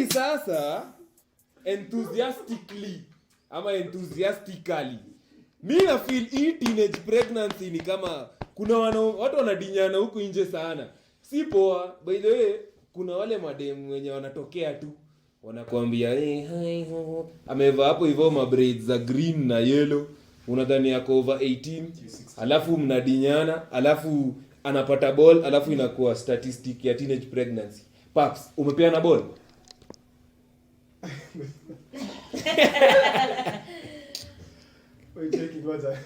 sasa enthusiastically mi na feel hii teenage pregnancy ni kama kuna watu wanadinyana huku nje sana. Si poa. By the way, kuna wale madem wenye wanatokea tu wanakuambia hi amevaa hapo hivyo ma braids za green na yellow, unadhani yako over 18, alafu mnadinyana, alafu anapata ball, alafu inakuwa statistic ya teenage pregnancy. Paps, umepeana ball?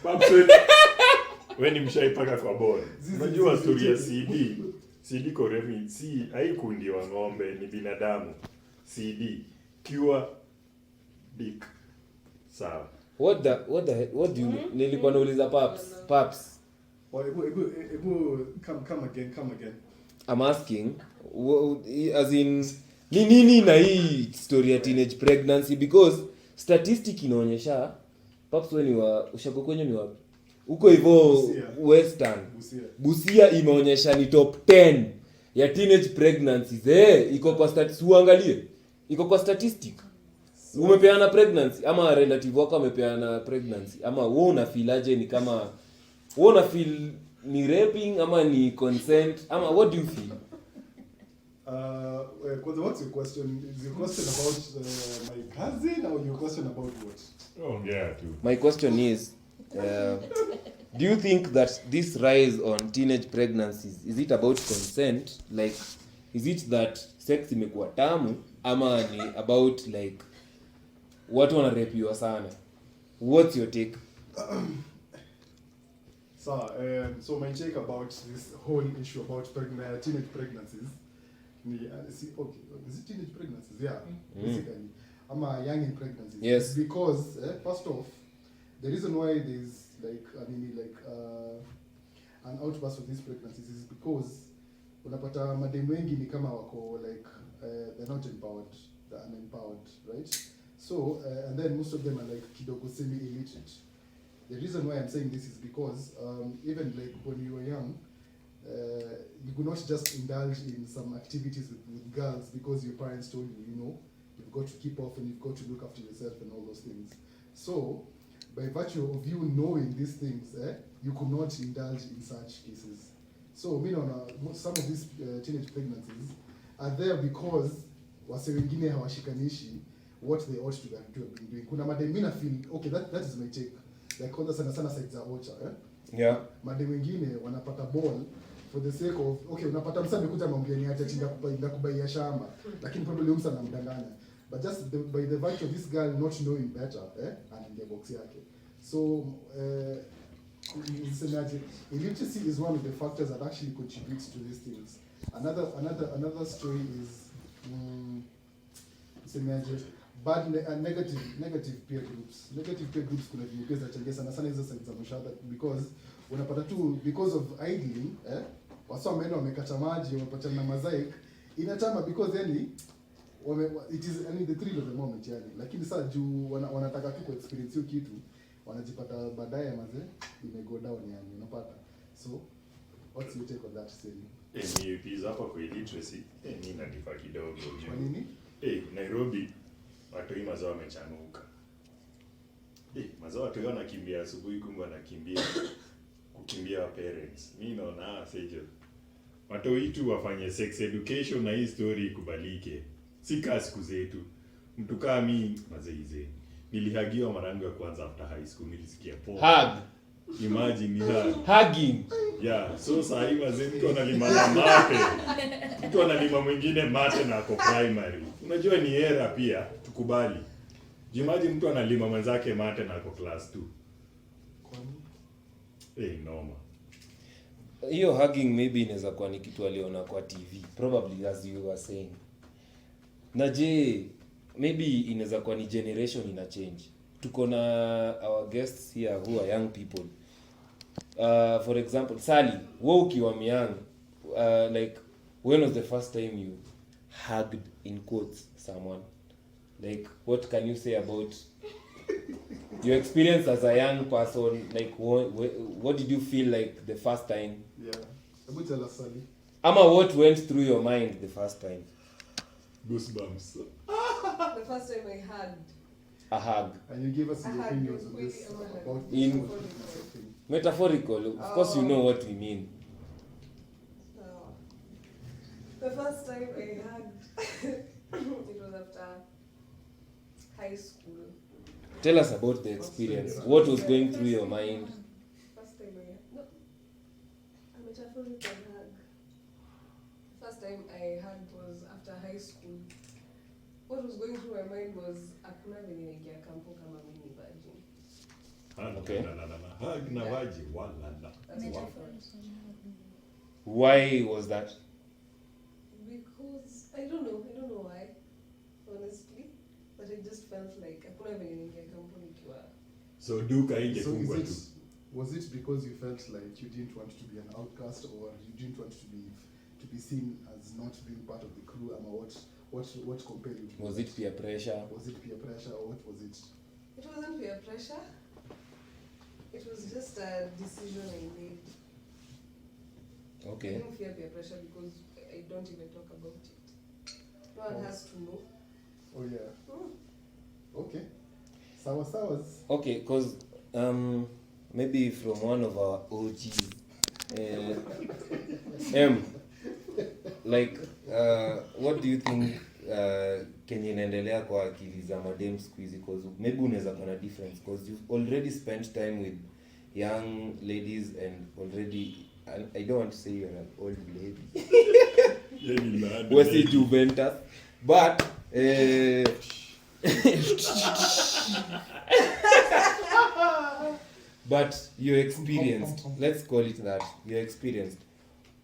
Paps, wewe ni mshaipaka kwa ball. Unajua story ya CD korefi, si haikundi wa ng'ombe, ni binadamu. CD pure dick. Sawa. What do you nilikuwa nauliza Paps. Come again. I'm asking as in nini na hii story ya teenage pregnancy, because statistic inaonyesha Paps when ushago kwenye ni wapi? Huko hivyo Western. Busia imeonyesha ni top 10 ya teenage pregnancies. Iko kwa statistics, uangalie. Iko kwa statistic. Umepeana pregnancy ama relative wako amepeana pregnancy, ama wewe una feel aje? Ni kama wewe una feel ni raping ama ni consent, ama what do you feel? What's your question? Is your question about my cousin or your question about what? Oh yeah, too. My question is do you think that this rise on teenage pregnancies, is it about consent? Like, is it that sex imekuwa tamu, ama ni about like watu wanarepiwa sana? What's your take? So my take about this whole issue about teenage pregnancies. Is it teenage pregnancies? Yeah, basically. Young in pregnancies. Yes. Because first off, the reason why there's an outburst of these pregnancies is because unapata madem wengi ni kama wako they're not empowered, they're unempowered, right? So and then most of them are like kidogo semi-illiterate. The reason why I'm saying this is because even like when you were young, you could not just indulge in some activities with girls because your parents told you, you've got to keep off and you've got to look after yourself and all those things. So by virtue of you knowing these things, you could not indulge in such cases. So some of these teenage pregnancies are there because wase wengine hawashikanishi what they ought to have been doing. Kuna madem mina feel, okay, that is my take. Like kwanza sana sides za ocha, Yeah. Madem wengine wanapata ball for the sake of, okay, unapata msa amekuja mambo ni ati nda kubaia shamba, lakini probably umsa anamdanganya. But just by the virtue of this girl not knowing better, anaingia box yake. So illiteracy is one of the factors that actually contributes to these things. Another story is negative peer groups. Negative peer groups kuna vipi zinachangia sana hizo sides za mshahara, because unapata tu because of idling, wasa wameenda wamekata maji, wamepata na mozaik inatama, because it is the thrill of the moment lakini sasa juu wanataka tu experience hiyo kitu, wanajipata baadaye imego down unapata. So what's your take on that, Sally? Ni pizza hapa kwa illiteracy ni nadifa kidogo. Kwa nini? Nairobi watu hii mazao wamechanuka. Mazao watu wanakimbia asubuhi, kumbe kukimbia parents. Mimi naona sejo. Watu wetu wafanye sex education na hii story ikubalike. Si kasi siku zetu. Mtu kama mimi mazeize. Nilihagiwa mara yangu ya kwanza after high school, nilisikia poa. Hug. Imagine ni hugging. Yeah, so saa hii mtu analima na mate. Mtu analima mwingine mate na ako primary. Unajua ni era pia, tukubali. Imagine mtu analima mwenzake mate na ako class 2. Noma. Hiyo hugging maybe inaweza kuwa ni kitu aliona kwa TV. Probably, as you were saying. Maybe inaweza kuwa ni generation ina change. Tuko na our guests here who are young people. For example, Sally, wewe ukiwa young, like when was the first time you hugged in quotes someone? Like what can you say about your experience as a young person? Like what did you feel like the first time? Yeah. Tell us, Sally. Ama what went through your mind the first time? Goosebumps. The first time I hugged. A hug. And you give us your I had opinions on really this overheard. about In- this thing. Metaphorical. Of course you know what we mean. Oh. The first time I hugged, it was after high school. Tell us about the experience. What was going through your mind? First time no, a metaphorical hug. First time I hugged was after high school. What was going through my mind was hakuna venye naingia kampo kama mimi virgin. Okay. Hug na vaji wala. That's what Why was that? Because I don't know why, honestly, but I just felt like hakuna venye naingia kampo nikiwa. So duka So ingefungwa tu. was it because you felt like you didn't want to be an outcast, or you didn't want to be seen as not being part of the crew? What compelled you to Was do it that? peer pressure? Was it peer pressure, or what was it? It wasn't peer pressure. It was just a decision I made. I Okay. don't fear peer pressure because I don't even talk about it. No one has to know. Oh yeah. Mm. Okay. Sours. Okay, because maybe from one of our OGs, like, what do you think kenye inaendelea kwa akili za madem siku hizi? Because maybe unaweza kuwa na difference, because you've already spent time with young ladies and already, I don't want to say you're an old lady. We're say Juventus, but but you're experienced. Let's call it that. You're experienced.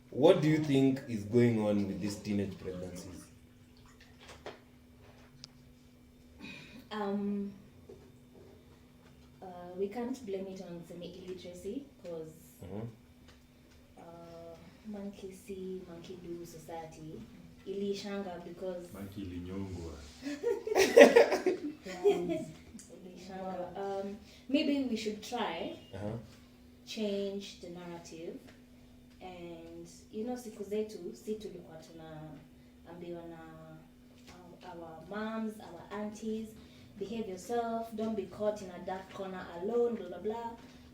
What do you think is going on with these teenage pregnancies? We can't blame it on semi-illiteracy because monkey see, monkey do society. Ilishanga because Monkey ilinyongwa. Ilishanga. Maybe we should try Uh-huh. change the narrative, and siku zetu si tulikuwa tunaambiwa na our moms, our aunties, behave yourself, don't be caught in a dark corner alone, blah blah blah.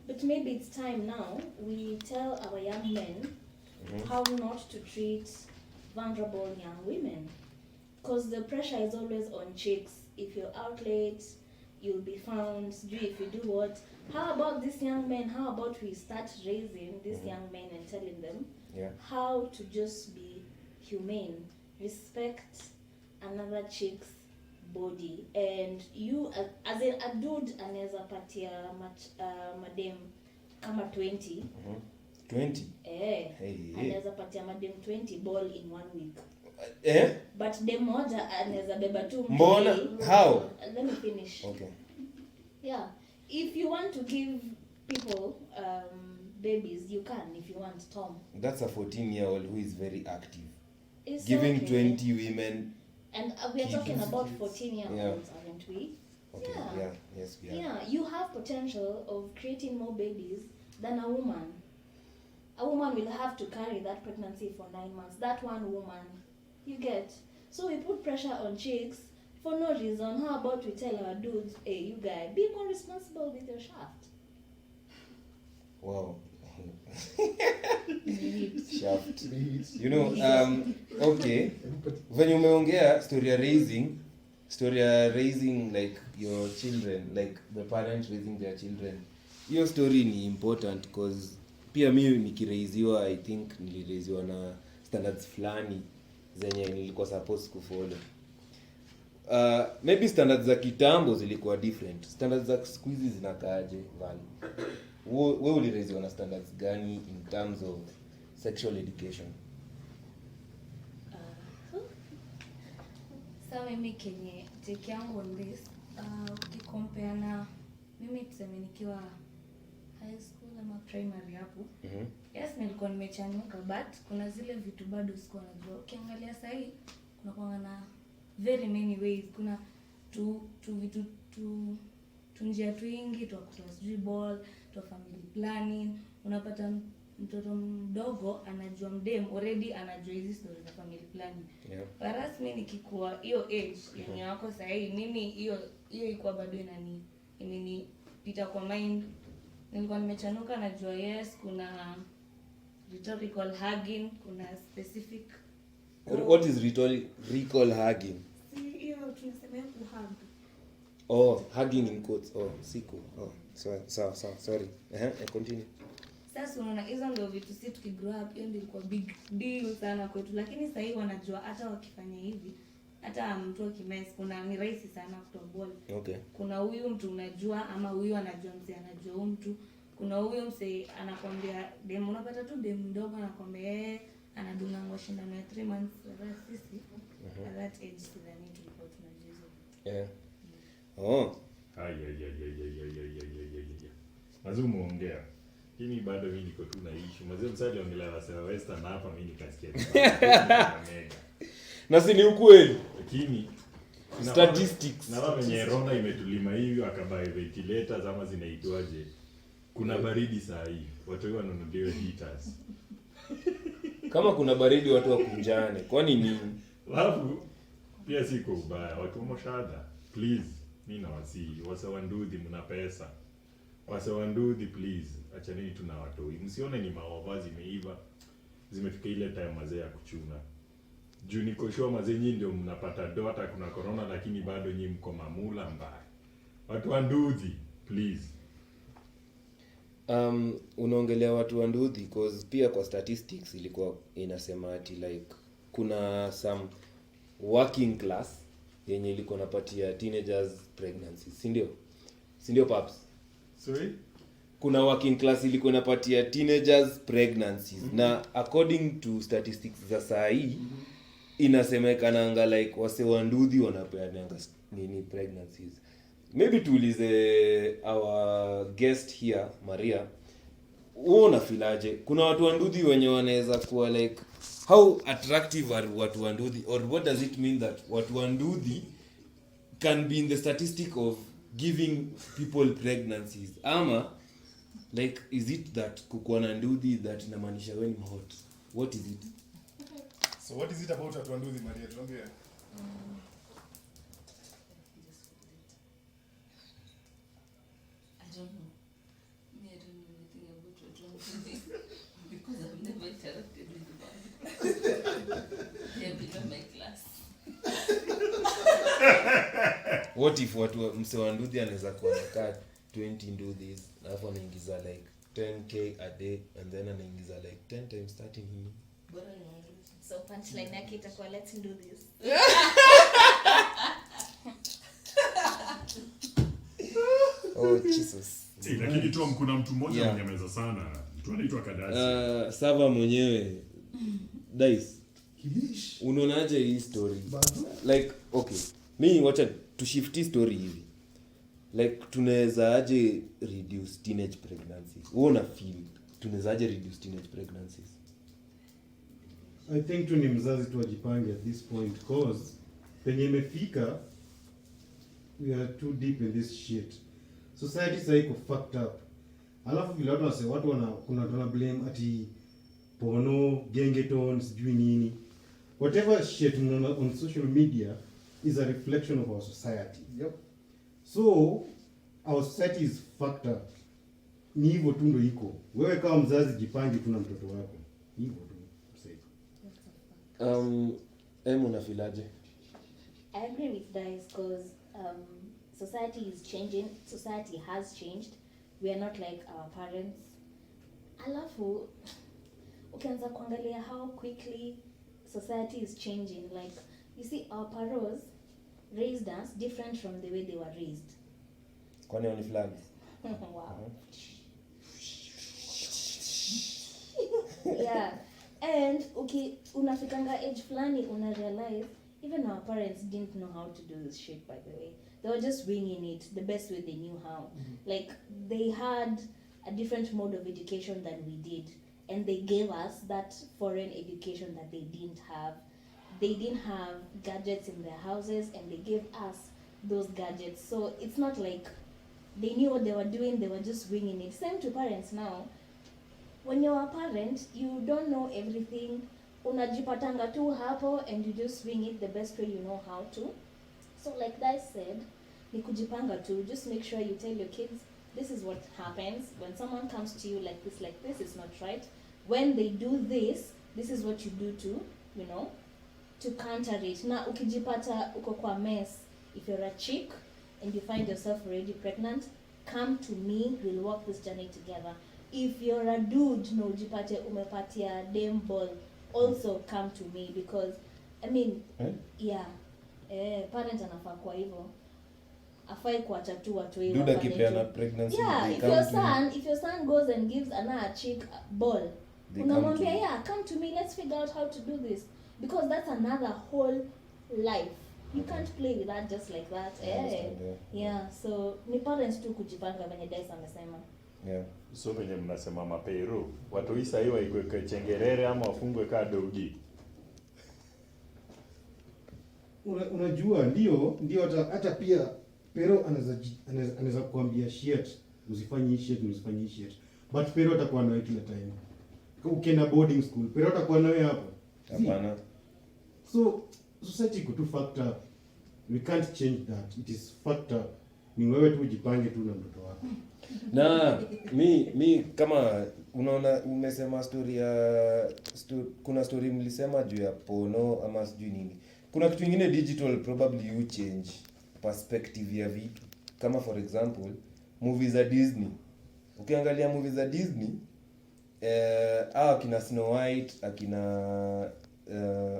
But maybe it's time now we tell our young men how not to treat vulnerable young women, because the pressure is always on chicks. If you're out late, you'll be found. If you do what? How about these young men? How about we start raising these young men and telling them how to just be humane, respect another chick's body, and you as a dude anaweza patia madem kama 20. 20? Hey. Anaweza patia madem 20 ball in 1 week. But dem moja anaweza beba tu. Mbona? How? Let me finish. Okay. Yeah. If you want to give people babies, you can if you want, Tom. That's a 14-year-old who is very active. It's Giving okay. 20 women. And we are talking Kids. about 14-year-olds, aren't we? Okay. Yeah. Yes, we are. Yeah, you have potential of creating more babies than a woman. A woman will have to carry that pregnancy for 9 months. That one woman, you get. So we put pressure on chicks for no reason. How about we tell our dudes, hey, you guys, be more responsible with your shaft. Wow. Shaft. Meat. You know, okay. When umeongea story ya raising like your children, like the parents raising their children. Hiyo story ni important because pia mimi nikiraiziwa, I think niliraiziwa na standards fulani zenye nilikuwa supposed kufollow. Maybe standards za kitambo zilikuwa different. Standards za siku hizi zinakaaje vani? Wewe uliraiziwa na standards gani in terms of sexual education? So mimi kenye take yangu on this, ukikompare na mimi tuseme nikiwa high school ama primary hapo. Yes, nilikuwa nimechanuka, but kuna zile vitu bado sikuwa najua. Ukiangalia sasa hii kuna kwanga na very many ways. Kuna vitu njia twingi, tu kutoa sijui ball, tu family planning. Unapata mtoto mdogo anajua mdem already anajua hizi story za family planning. Yeah. Whereas mimi nikikuwa hiyo age yenye wako sahi, mimi hiyo ilikuwa bado imenipita kwa mind. Nilikuwa nimechanuka, najua yes kuna rhetorical hugging, kuna specific. What is recall hugging? Si hiyo tunasema kuhug. Oh, hugging in quotes. Oh, siku. Oh, sorry. Continue. Sasa unaona hizo ndio vitu sisi tukigrow up, hiyo ndio ilikuwa big deal sana kwetu, lakini sasa hivi wanajua hata wakifanya hivi, hata mtu akimess, kuna ni rahisi sana kutoa ball. Okay. Kuna huyu mtu unajua, ama huyu anajua mse anajua huyu mtu. Kuna huyu mse anakwambia dem, unapata tu dem mdogo anakwambia yeye anadunga ngoshinda na 3 months wala sisi. At that age sidhani tulikuwa tunajua hizo. Yeah. Oh. Ai. Mazumu ongea. Lakini bado mimi niko tu na issue. Mazee msali ongelea wasa Western hapa mimi nikasikia. Na si ni ukweli. Lakini Statistics. Na wao wenye Rona imetulima hivi akabai ventilators ama zinaitwaje? Kuna baridi saa hii. Watu wananunuliwa heaters. Kama kuna baridi watu wakunjane. Kwani nini? Alafu pia siko ubaya. Watu wa mshahada. Please, mimi nawasihi. Wasawanduthi mna pesa. Wasawanduthi please. Achaneni tu na watoi. Msione ni maovazi zimeiva. Zimefika ile time mazee ya kuchuna. Juu niko sure mazee nyinyi ndio mnapata do hata kuna corona lakini bado nyinyi mko mamula mbaya. Watu wa nduthi please. Unaongelea watu wa nduthi because pia kwa statistics ilikuwa inasema ati like kuna some working class yenye ilikuwa napatia teenagers pregnancies, si ndio paps? Sorry? Kuna working class ilikuwa inapatia teenagers pregnancies. Na according to statistics za saa hii inasemekana anga like wase wa nduthi wanapeana nini pregnancies. Maybe tuulize our guest here Maria, wewe unafilaje? Kuna watu wa nduthi wenye wanaweza kuwa like how attractive are watu wa nduthi, or what does it mean that watu wa nduthi can be in the statistic of giving people pregnancies? Ama like is it that kukuwa na nduthi that inamaanisha wewe ni hot? What is it? So what is it about watu wa nduthi, Maria? Tuambie. I don't know. Me, I don't know anything about what because I've never interacted with them. They are below my class. What if watu mse wa nduthi anaweza kuwa anakaa 20 nduthis alafu anaingiza like 10k a day and then anaingiza like 10 times 13 hii. Bora ni wanduthi. So punchline yake itakuwa let's do this. Oh Jesus. Lakini Tom kuna mtu mmoja mwenye ameweza sana. Mtu anaitwa Kadasi. Sava mwenyewe. Dice. Kilish. Unaonaje hii story? Bazu. Like okay. Mimi wacha to shift story hivi. Like tunaweza aje reduce teenage pregnancies? Wewe una feel tunaweza aje reduce teenage pregnancies? I think tu ni mzazi tu ajipange at this point because penye imefika we are too deep in this shit. Society sasa iko fucked up. Alafu vile watu wanasema kuna tuna blame ati porno, gengeton, sijui nini. Whatever shit on social media is a reflection of our society. Yep. So our society is fucked up. Ni hivyo tu ndo iko. Wewe kama mzazi jipange tu na mtoto wako. Hivyo tu. Unafilaje? I agree with guys because society is changing. Society has changed. We are not like our parents. Alafu ukianza kuangalia how quickly society is changing. Like you see, our parents raised us different from the way they were raised. Kwani ni fulani? Wow. Yeah. And okay, unafikanga age flani una realize even our parents didn't know how to do this shit, by the way. They were just winging it the best way they knew how. Like they had a different mode of education than we did, and they gave us that foreign education that they didn't have. They didn't have gadgets in their houses, and they gave us those gadgets. So it's not like they knew what they were doing, they were just winging it. Same to parents now. when you're a parent, you don't know everything. Unajipatanga tu hapo and you just swing it the best way you know how to. So like I said, ni kujipanga tu. Just make sure you tell your kids, this is what happens when someone comes to you like this is not right. When they do this is what you do to, you know, to counter it. Na ukijipata uko kwa mess, if you're a chick and you find yourself already pregnant, come to me, we'll walk this journey together. If you're a dude, no ujipate umepatia dem ball, also come to me, because I mean, yeah, parent anafaa kwa hivyo. Afai kuacha tu watu hivyo. Dude akipeana pregnancy. Yeah, if your son goes and gives another chick ball, unamwambia, yeah, come to me, let's figure out how to do this, because that's another whole life. You can't play with that just like that. Yeah, so ni parents tu kujipanga venye Dice amesema. Yeah. So venye mnasema mapero, watu hii sahi waikwe chengerere ama wafungwe kaa dogi. Unajua ndio hata pia pero anaweza kuambia shit, usifanye shit. But pero atakuwa nawe kila time. Ukienda boarding school, pero atakuwa nawe hapo. Hapana. So society iko tu fucked up. We can't change that. It is fucked up. Ni wewe tu ujipange tu na mtoto wako. Na mi kama unaona umesema story ya kuna story mlisema juu ya porno ama sijui nini. Kuna kitu kingine digital probably you change perspective ya vitu. Kama for example, movies za Disney. Ukiangalia movies za Disney, akina Snow White, akina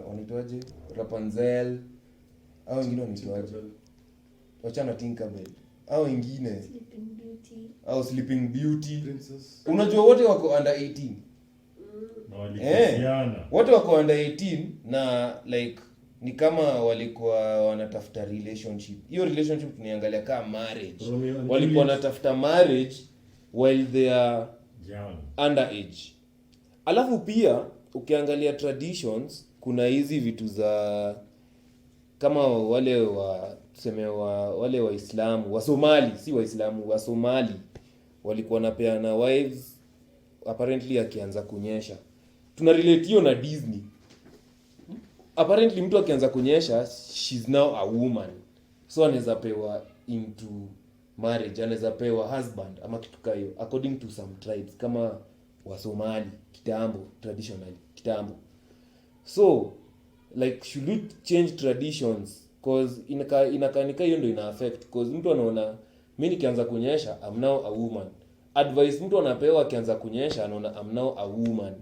wanaitwaje? Rapunzel, au wengine wanaitwaje? Wachana Tinkerbell. Au wengine Sleeping Beauty. Princess. Unajua wote wako under 18. Na walikisiana. Wote wako under 18 na like ni kama walikuwa wanatafuta relationship. Hiyo relationship tunaangalia kama marriage. Walikuwa wanatafuta marriage while they are underage. Alafu pia ukiangalia traditions, kuna hizi vitu za kama wale Waislamu, wa Somali, si Waislamu, wa Somali walikuwa wanapeana wives apparently akianza kunyesha. Tuna relate hiyo na Disney. Apparently mtu akianza kunyesha, she's now a woman. So anaweza pewa into marriage, anaweza pewa husband ama kitu kama hiyo according to some tribes kama wa Somali kitambo, traditionally kitambo. So like should we change traditions? Cause inakanika hiyo ndio ina affect, cause mtu anaona mimi nikianza kunyesha I'm now a woman. Advice mtu anapewa akianza kunyesha anaona I'm now a woman.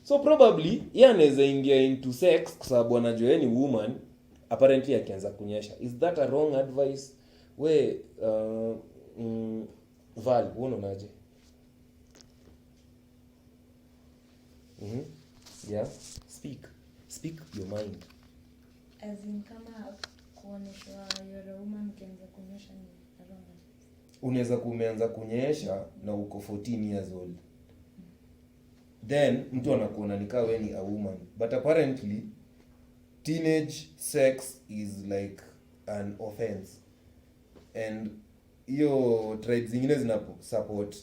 So probably yeye anaweza ingia into sex kwa sababu anajua yeye ni woman apparently akianza kunyesha. Is that a wrong advice? Val, unaonaje? Yeah, speak your mind. As in kama kuonyeshwa you're a woman ukianza kuonyesha ni wrong. Unaweza kumeanza kunyesha na uko 14 years old. Then mtu anakuona ni kama wewe ni a woman. But apparently teenage sex is like an offense. And hiyo tribes zingine zina support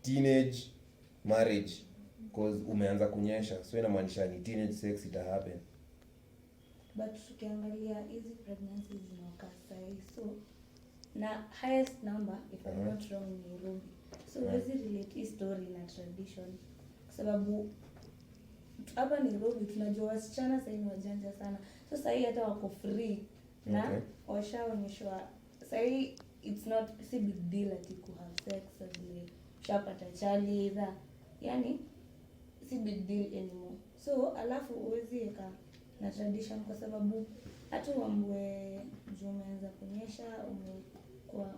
teenage marriage because umeanza kunyesha. So inamaanisha ni teenage sex ita happen. But tukiangalia hizi pregnancies zinaokaa sahi, so na highest number if I'm not wrong ni Nairobi. So wezi relate hii story na tradition kwa sababu hapa Nairobi tunajua wasichana sasa ni wajanja sana. So sasa hata wako free na washaonyeshwa sasa it's not a big deal ati ku have sex vile shapata chali either, yani si big deal anymore. So alafu uwezi eka na tradition kwa sababu hata uambwe umeanza kunyesha umekuwa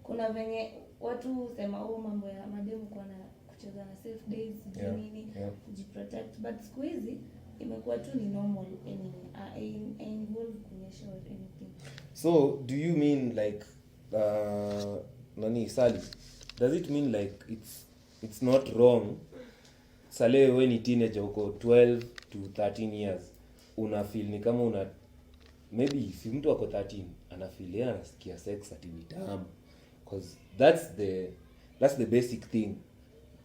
kuna venye watu sema mambo ya mademu kwa na kucheza na safe days nini kujiprotect, but siku hizi imekuwa tu ni normal anyway involve kunyesha or anything. So do you mean like Sally, does it mean like it's not wrong Sale when ni teenager uko 12 to 13 years una feel ni kama maybe if mtu ako 13 ana feel yeye anasikia sex ati ni tamu, because that's the basic thing.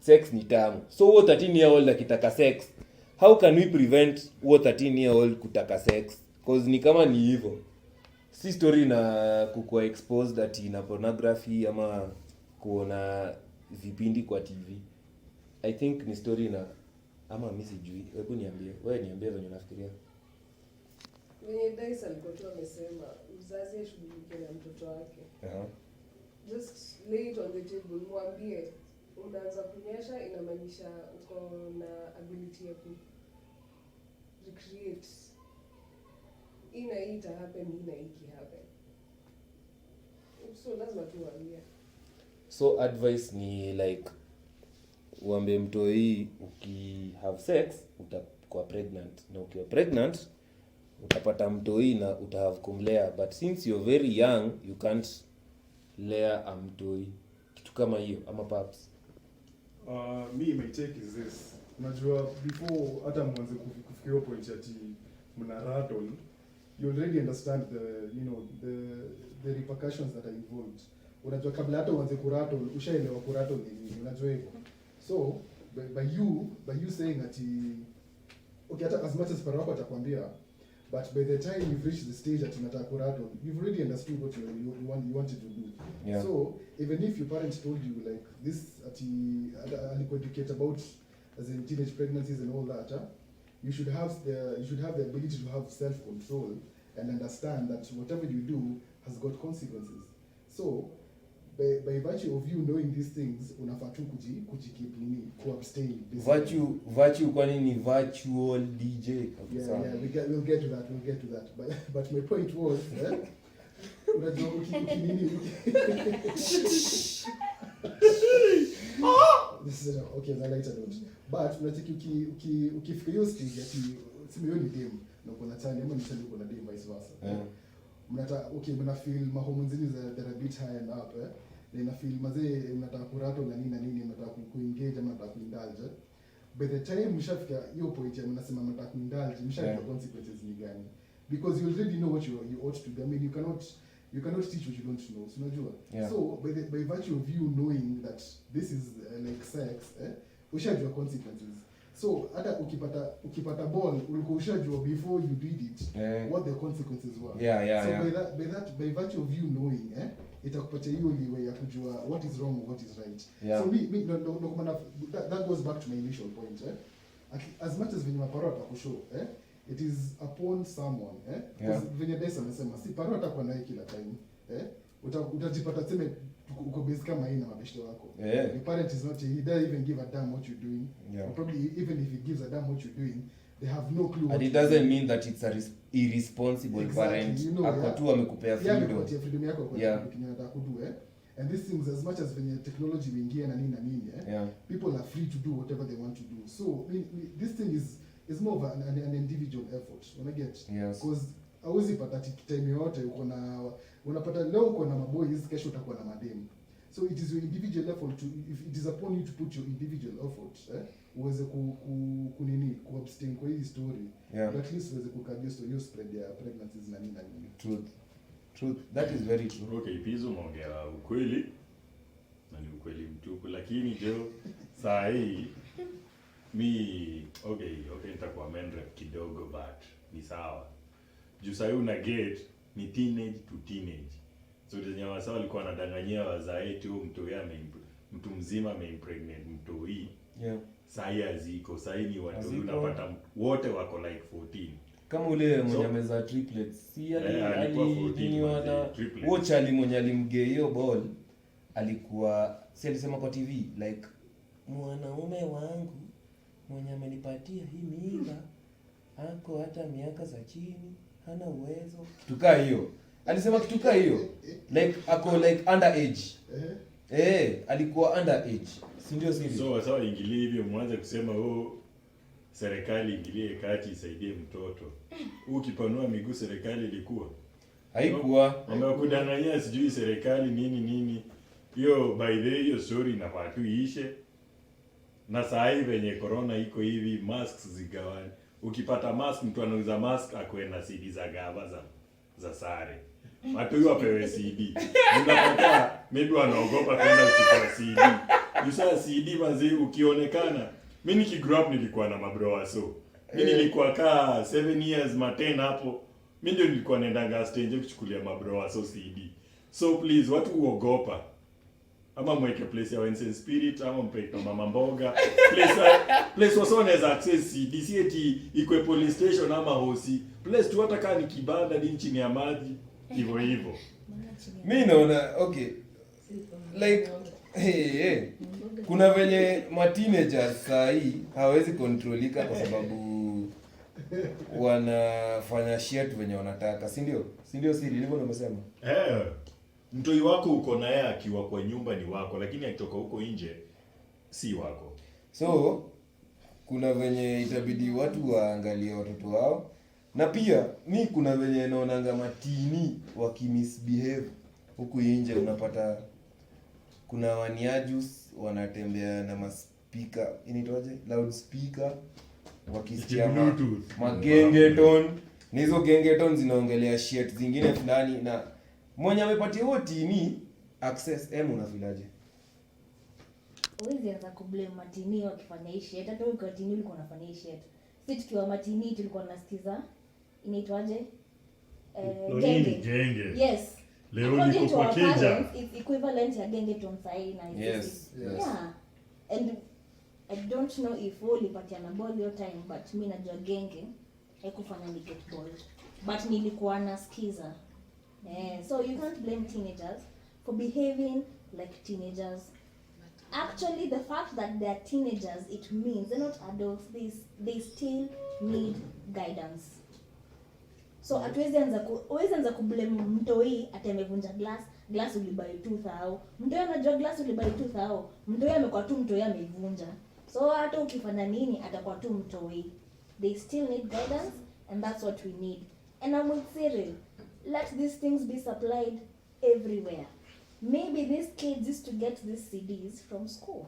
sex ni tamu. So huo 13 year old akitaka sex, how can we prevent huo 13 year old kutaka sex? Cause ni kama ni hivyo. Si story na kukua exposed ati na pornography ama kuona vipindi kwa TV. I think ni story na ama mimi sijui. Hebu niambie. Wewe niambie venye unafikiria. Venye Dice alikuwa tu amesema mzazi ashughulike na mtoto wake. Just lay it on the table, mwambie unaanza kunyesha inamaanisha uko na ability ya ku recreate. Ina ita happen, ina iki happen. So lazima tuambie. So advice ni like uambie mtoi uki have sex utakuwa pregnant, na ukiwa pregnant utapata mtoi na utahave kumlea, but since you're very young you can't lea a mtoi, kitu kama hiyo ama paps. Me my take is this. Unajua before hata mwanze kufikiria point ati mna rattle, you already understand the repercussions that are involved. Unajua kabla hata uanze kurattle ushaelewa kurattle ni nini, unajua hivyo. So by you saying ati okay, hata as much as parako atakwambia, but by the time you've reached the stage that unataka kurattle, you've already understood what you wanted to do. Yeah. So even if your parents told you like this ati educate about as in teenage pregnancies and all that, you should have the ability to have self-control and understand that whatever you do has got consequences. So by virtue of you knowing these things, unafaa tu kujikeep nini, abstain. Virtue kwani ni virtual DJ. Yeah, we'll get to that. But my point was, unajua ukinini this is okay, na lighter note. But unataka ukifikiria stage ati sema hiyo ni dem na uko na chani ama ni chani uko na dem vice versa. Mnataka okay, mna feel mahormones zini za a bit high and up, na ina feel mazee mnataka kurato na nini mnataka kuengage ama mnataka kuindulge. By the time mshafika hiyo point ya mnasema mnataka kuindulge, mshafika consequences ni gani? Because you already know what you ought to do. I mean, you cannot teach what you don't know. So unajua. Yeah. So by virtue of you knowing that this is like sex, ushajua consequences. So hata ukipata ball ulikuwa ushajua before you did it what the consequences were. So by virtue of you knowing, itakupatia hiyo liwe ya kujua what is wrong and what is right. Yeah. So that goes back to my initial point. As much as venye maparo atakushow, it is upon someone, venye Desa amesema si paro atakuwa naye kila time, utajipata tena uko base kama hii na mabeshte wako. Your parent is not, he doesn't even give a damn what you're doing. Or probably even if he gives a damn what you're doing, they have no clue what. And it doesn't mean that it's a irresponsible parent. You know, ako tu amekupea freedom. Freedom yako kwa kitu unataka kudu, and these things, as much as venye technology imeingia na nini, people are free to do whatever they want to do. So this thing is more of an individual effort. When I get, because hauwezi pata time yote uko na unapata leo uko na maboys, kesho utakuwa na madem. So it is your individual effort to, if it is upon you to put your individual effort, uweze kunini abstain kwa hii story. At least uweze kukabia story spread ya pregnancies na nini. Truth. That is very true. Okay, Pizo umeongea ukweli. Na ni ukweli mtupu, lakini jo saa hii okay, nitakuwa menrep kidogo, but ni sawa. Juu saa hii una get ni teenage to teenage. So zenye wasawa walikuwa wanadanganyia wazae tu mtu mzima ameimpregnate mtoi. Saa hii haziko. Saa hii ni watu unapata wote wako like 14. Kama ule mwenye ameza triplets. Si watch ali mwenye alimgea hiyo ball alikuwa si alisema kwa TV like mwanaume wangu mwenye amenipatia hii mimba hako hata miaka za chini, hana uwezo. Kituka hiyo. Alisema kituka hiyo. Like ako like underage. Alikuwa underage. Si ndio sivyo? So wasawa ingilie hivyo mwanze kusema serikali ingilie kati isaidie mtoto. Ukipanua miguu serikali ilikuwa. Haikuwa. Wamekudanganyia sijui serikali nini. Hiyo by the way hiyo story na watu iishe. Na saa hii venye corona iko hivi, masks zigawani. Ukipata mask, mtu anauza mask akwenda CD za gava za sare. Watu hiyo wapewe CD. Unapata maybe wanaogopa kwenda kuchukua CD. Yusa CD manzi ukionekana. Mimi nikigrow up nilikuwa na mabroa so. Mimi nilikuwa kaa 7 years ma 10 hapo. Mimi ndio nilikuwa naendanga stage kuchukulia mabroa so CD. So please watu uogopa. Ama mweke place ya Wensen Spirit ama mpeke mama mboga. Place wasoneza access CD eti iko police station ama hosi. Place tu hata kama ni kibanda ni chini ya maji. Hivyo. Mimi naona okay. Like hey. Kuna venye teenagers saa hii hawezi kontrolika kwa sababu wanafanya shit venye wanataka, si ndio? Si ndio siri hivyo nimesema? Mtoi wako uko naye akiwa kwa nyumba ni wako, lakini akitoka huko nje si wako. So kuna venye itabidi watu waangalie watoto wao. Na pia mi kuna venye naonanga matini wakimisbehave huku nje. Unapata kuna waniajus wanatembea na maspika, inaitwaje, loudspeaker, wakisikia magengeton. Ni hizo gengeton zinaongelea shit zingine fulani, na mwenye amepatia huo tini access unafilaje? Huwezi anza kublame matini wakifanya hii shit. Hata wewe kwa tini ulikuwa unafanya hii shit. Sisi tukiwa matini tulikuwa tunasikiza inaitwaje? Genge. Yes. Leo niko kwa keja. It's equivalent ya gengeton sahi na Yes. Yeah. And I don't know if all ipatiana ball your time, but mimi najua genge haikufanya ni get ball. But nilikuwa nasikiza. So you can't blame teenagers for behaving like teenagers. Actually, the fact that they are teenagers, it means they're not adults. They still need guidance. So hatuwezi anza kublame mtoi atemevunja glass ulibai 2000. Mtoi anajua glass ulibai 2000. Mtoi amekuwa tu mtoi amevunja. So hata ukifanya nini atakuwa tu mtoi. They still need guidance, and that's what we need. And I'm with Cyril. Let these things be supplied everywhere. Maybe these kids used to get these CDs from school,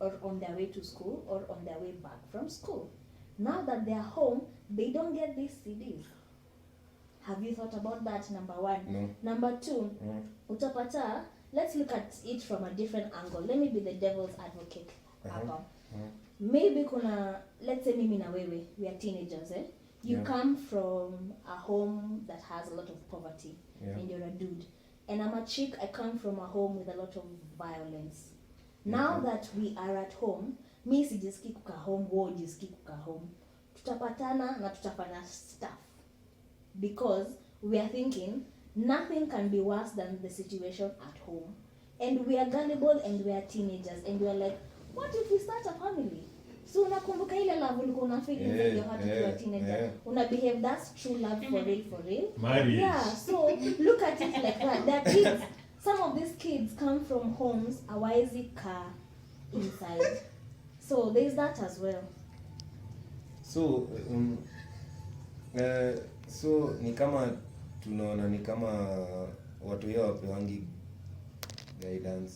or on their way to school, or on their way back from school. Now that they are home, they don't get these CDs. Have you thought about that? Number one. No. Number two, utapata, let's look at it from a different angle. Let me be the devil's advocate. Maybe let's say mimi na wewe, we are teenagers, eh? You come from a home that has a lot of poverty, and you're a dude. And I'm a chick, I come from a home with a lot of violence. Now that we are at home, mi sijiski kuka home, wewe jiski kuka home. Tutapatana na tutafanya stuff. Because we are thinking, nothing can be worse than the situation at home. And we are gullible and we are teenagers. And we are like, what if we start a family? So unakumbuka ile love ulikuwa unafeel inside your heart when you were a teenager. Una behave, that's true love for real. Marriage. Yeah, so look at it like that. Their kids, some of these kids come from homes awaezi car inside. So there's that as well. So so ni kama tunaona ni kama watu yao wapewangi guidance.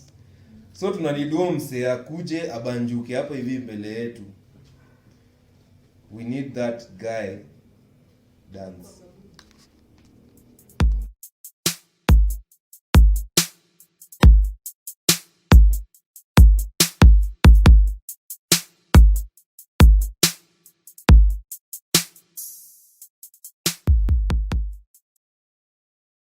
So tunaliduo msee akuje abanjuke hapa hivi mbele yetu. We need that guy dance.